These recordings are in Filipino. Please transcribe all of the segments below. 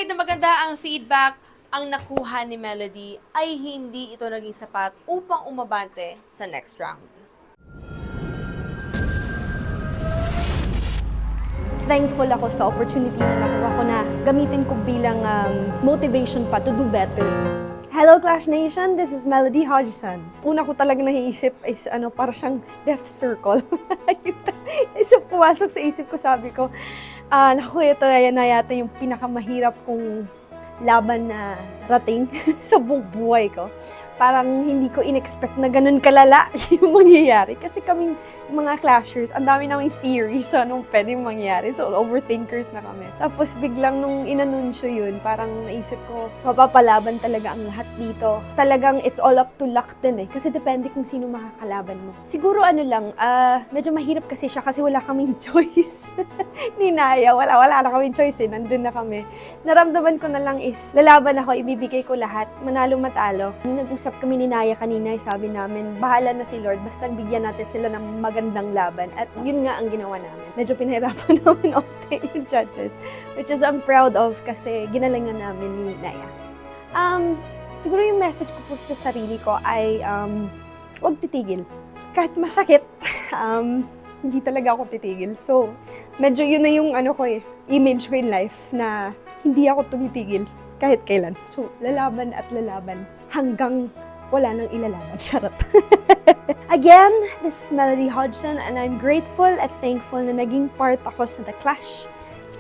Kahit na maganda ang feedback, ang nakuha ni Melody ay hindi ito naging sapat upang umabante sa next round. Thankful ako sa opportunity na nakuha ko na gamitin ko bilang motivation pa to do better. Hello Clash Nation, this is Melody Hodgson. Una ko talaga nahiisip is para siyang death circle. Isa pumasok sa isip ko, sabi ko, naku, ito na yata yung pinakamahirap kong laban na rating sa buong buhay ko. Parang hindi ko in-expect na ganun kalala yung mangyayari. Kasi kaming mga clashers, ang dami naming theories sa anong pwedeng mangyari. So, overthinkers na kami. Tapos biglang nung inanunsyo yun, parang naisip ko, mapapalaban talaga ang lahat dito. Talagang it's all up to luck din eh. Kasi depende kung sino makakalaban mo. Siguro medyo mahirap kasi siya kasi wala kaming choice. Ni Naya, wala na kaming choice eh. Nandun na kami. Naramdaman ko na lang is, lalaban ako, ibibigay ko lahat. Manalo matalo. Nag-usap kami ni Naya kanina, sabi namin, bahala na si Lord, basta bigyan natin sila ng magandang laban. At yun nga ang ginawa namin. Medyo pinahirapan namin okay yung judges, which is I'm proud of kasi ginalingan namin ni Naya. Siguro yung message ko po sa sarili ko ay huwag titigil. Kahit masakit, hindi talaga ako titigil. So, medyo yun na yung image ko in life na hindi ako tumitigil kahit kailan. So, lalaban at lalaban hanggang wala nang ilalaban. Charot. Again, this is Melody Hodgson and I'm grateful at thankful na naging part ako sa The Clash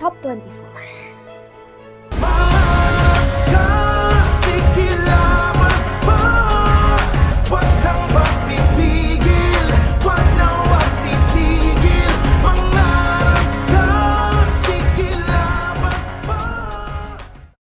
Top 24.